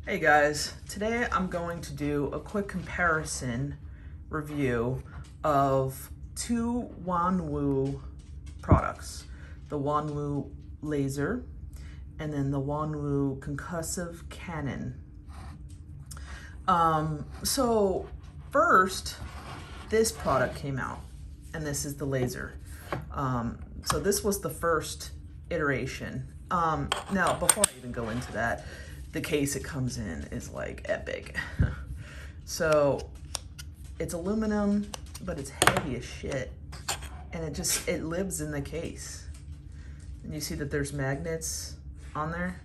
Hey guys, today I'm going to do a quick comparison review of two Wanwu products. The Wanwu laser and then the Wanwu concussive cannon. So first, this product came out and this is the laser. So this was the first iteration. Now, before I even go into that, the case it comes in is like epic. So it's aluminum, but it's heavy as shit. And it lives in the case. And you see that there's magnets on there.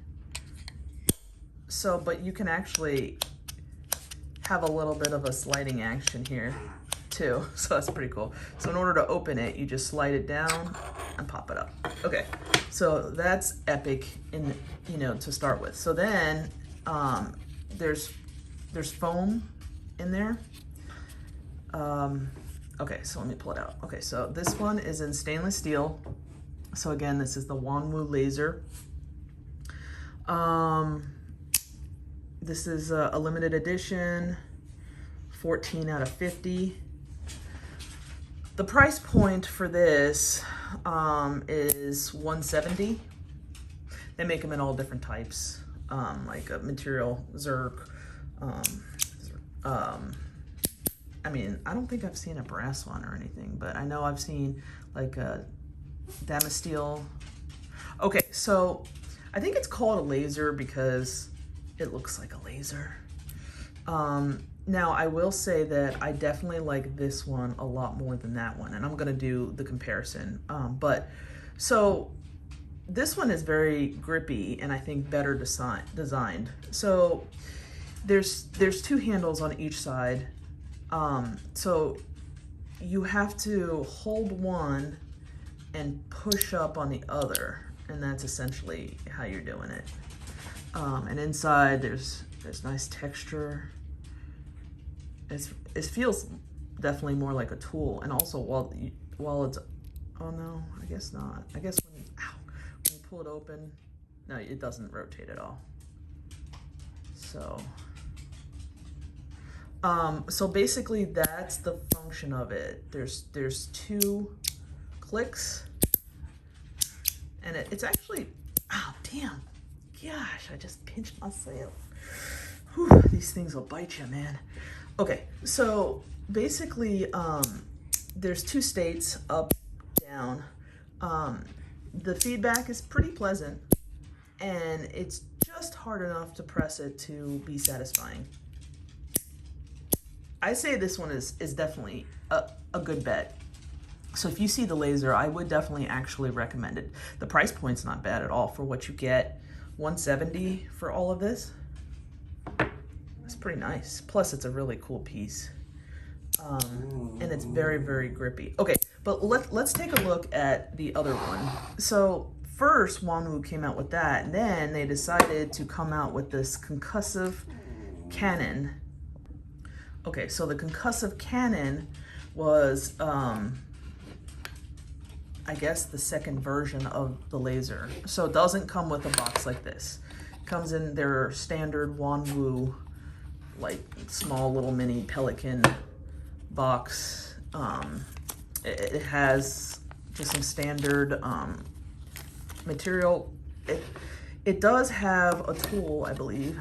So, but you can actually have a little bit of a sliding action here too. So that's pretty cool. So in order to open it, you just slide it down and pop it up. Okay, so that's epic to start with. So then there's foam in there. Okay, so let me pull it out. Okay, so this one is in stainless steel. So again, this is the Wanwu laser. This is a limited edition, 14 out of 50. The price point for this is $170. They make them in all different types, like a material, zirc. I mean, I don't think I've seen a brass one or anything, but I know I've seen like a damasteel. Okay, so I think it's called a laser because it looks like a laser. Now, I will say that I definitely like this one a lot more than that one, and I'm gonna do the comparison. So this one is very grippy and I think better designed. So there's two handles on each side. So you have to hold one and push up on the other, and that's essentially how you're doing it. And inside there's nice texture. It feels definitely more like a tool, and also while it's, oh no, I guess not. I guess when you pull it open, no, it doesn't rotate at all. So basically that's the function of it. There's two clicks, and it's actually, oh damn, gosh, I just pinched myself. Whew, these things will bite you, man. Okay, so basically there's two states, up, down. The feedback is pretty pleasant, and it's just hard enough to press it to be satisfying. I say this one is definitely a good bet. So if you see the laser, I would definitely actually recommend it. The price point's not bad at all for what you get. $170 for all of this. It's pretty nice. Plus, it's a really cool piece. And it's very, very grippy. Okay, but let's take a look at the other one. So first, Wanwu came out with that, and then they decided to come out with this concussive cannon. Okay, so the concussive cannon was, I guess, the second version of the laser. So it doesn't come with a box like this. It comes in their standard Wanwu, like small little mini Pelican box. It has just some standard material. It does have a tool, I believe.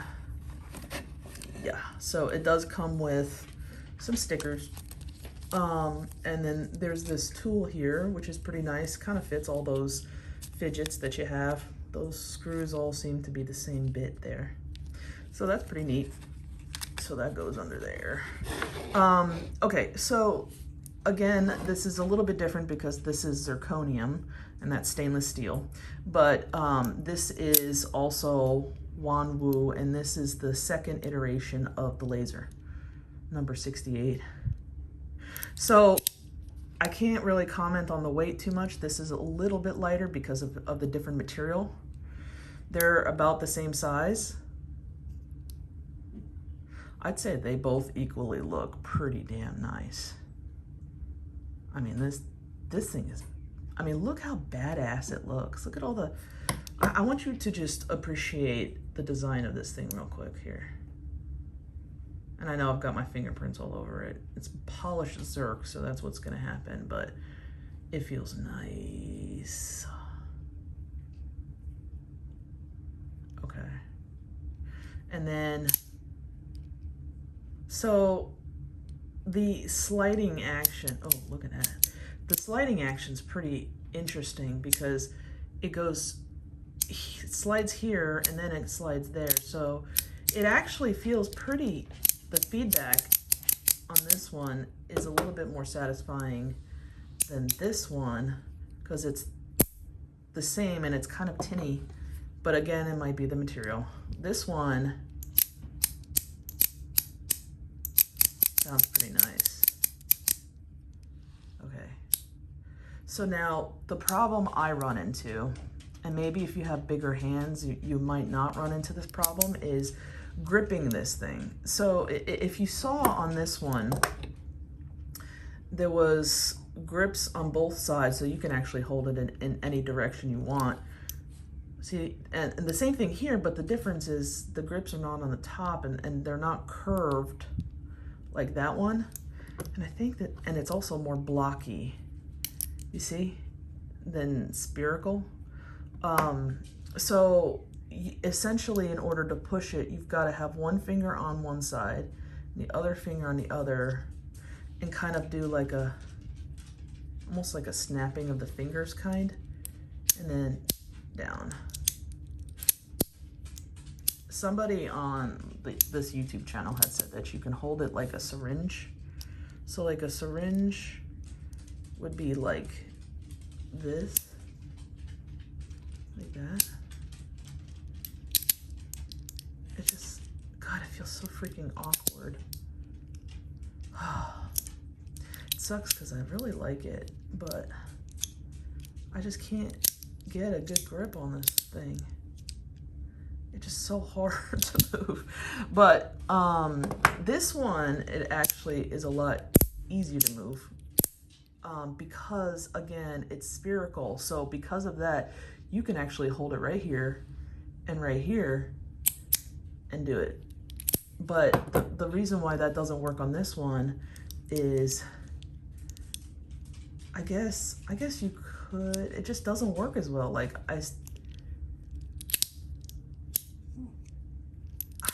Yeah, so it does come with some stickers. And then there's this tool here, which is pretty nice. Kind of fits all those fidgets that you have. Those screws all seem to be the same bit there. So that's pretty neat. So that goes under there. Okay, so again, this is a little bit different because this is zirconium and that's stainless steel. But this is also Wanwu, and this is the second iteration of the laser, number 68. So I can't really comment on the weight too much. This is a little bit lighter because of the different material. They're about the same size. I'd say they both equally look pretty damn nice. I mean, this thing is, I mean, look how badass it looks. Look at all the, I want you to just appreciate the design of this thing real quick here. And I know I've got my fingerprints all over it. It's polished Zerk, so that's what's gonna happen, but it feels nice. Okay. And then, so the sliding action, oh, look at that. The sliding action's pretty interesting because it goes, it slides here and then it slides there. So it actually feels pretty, the feedback on this one is a little bit more satisfying than this one because it's the same and it's kind of tinny, but again, it might be the material. This one sounds pretty nice. Okay. So now the problem I run into, and maybe if you have bigger hands, you might not run into this problem, is gripping this thing. So if you saw on this one, there was grips on both sides, so you can actually hold it in any direction you want. See, and the same thing here, but the difference is the grips are not on the top and they're not curved like that one. And I think that, and it's also more blocky, you see, than spherical. So essentially in order to push it, you've got to have one finger on one side, the other finger on the other, and kind of do like a, almost like a snapping of the fingers kind, and then down. Somebody on this YouTube channel had said that you can hold it like a syringe. So like a syringe would be like this, like that. It just, God, it feels so freaking awkward. It sucks because I really like it, but I just can't get a good grip on this thing. It's just so hard to move. But this one, it actually is a lot easier to move because, again, it's spherical. So because of that, you can actually hold it right here and do it. But the reason why that doesn't work on this one is, I guess you could, it just doesn't work as well. Like I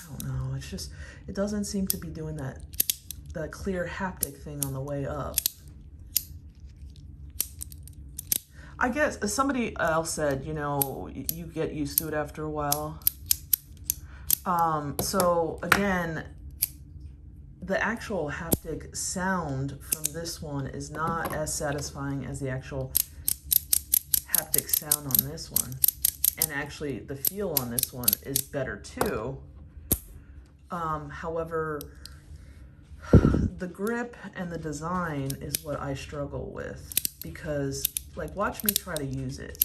don't know, it's just, it doesn't seem to be doing that clear haptic thing on the way up. I guess somebody else said, you know, you get used to it after a while. So again, the actual haptic sound from this one is not as satisfying as the actual haptic sound on this one. And actually the feel on this one is better too. However, the grip and the design is what I struggle with because, like, watch me try to use it.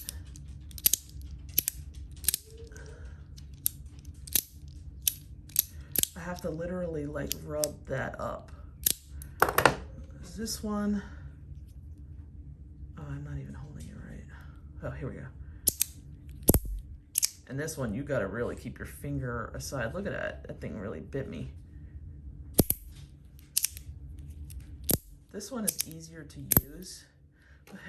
I have to literally like rub that up. This one, oh, I'm not even holding it right. Oh, here we go. And this one, you gotta really keep your finger aside. Look at that, that thing really bit me. This one is easier to use, but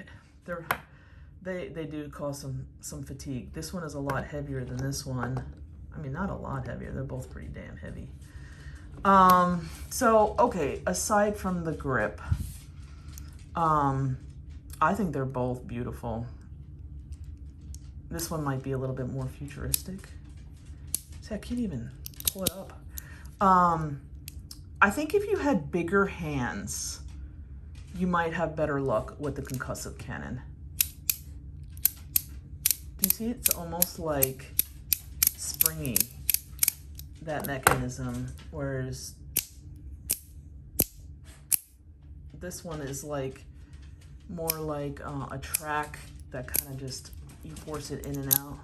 they do cause some fatigue. This one is a lot heavier than this one. I mean, not a lot heavier, they're both pretty damn heavy. So, okay, aside from the grip, I think they're both beautiful. This one might be a little bit more futuristic. See, I can't even pull it up. I think if you had bigger hands, you might have better luck with the concussive cannon. Do you see? It's almost like springy, that mechanism, whereas this one is like more like a track that kind of just, you force it in and out.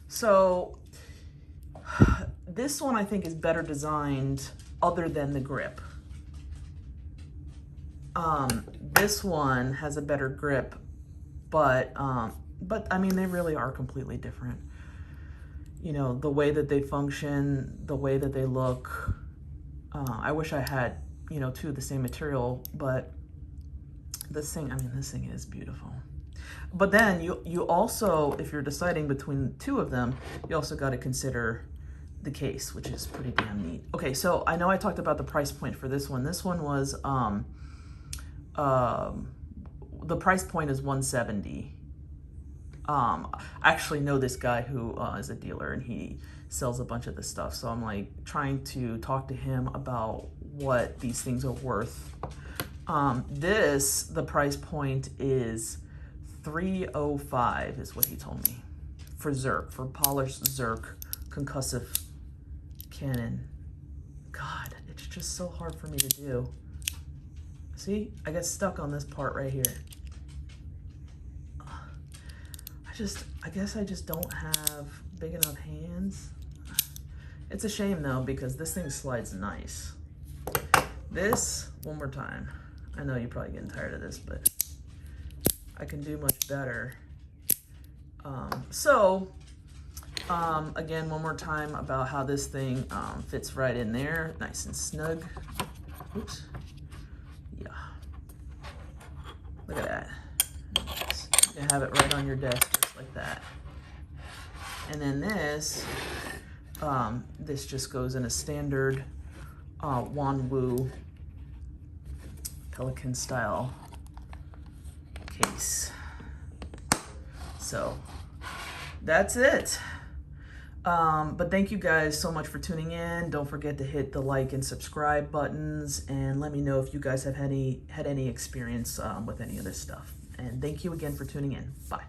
So this one I think is better designed other than the grip. This one has a better grip, but I mean, they really are completely different. you know, the way that they function, the way that they look. I wish I had, you know, two of the same material, but this thing, I mean, this thing is beautiful. But then you also, if you're deciding between two of them, you also got to consider the case, which is pretty damn neat. Okay, so I know I talked about the price point for this one. This one was, the price point is $170. I actually know this guy who is a dealer, and he sells a bunch of this stuff. So I'm like trying to talk to him about what these things are worth. The price point is $305 is what he told me for Zerk, for polished Zerk concussive cannon. God, it's just so hard for me to do. See, I get stuck on this part right here. I guess I just don't have big enough hands. It's a shame though, because this thing slides nice. This, one more time. I know you're probably getting tired of this, but I can do much better. Again, one more time about how this thing fits right in there, nice and snug. Oops. Yeah. Look at that. You can have it right on your desk just like that. And then this just goes in a standard Wanwu Pelican style case. So that's it. But thank you guys so much for tuning in. Don't forget to hit the like and subscribe buttons, and let me know if you guys have had any experience with any of this stuff. And thank you again for tuning in. Bye.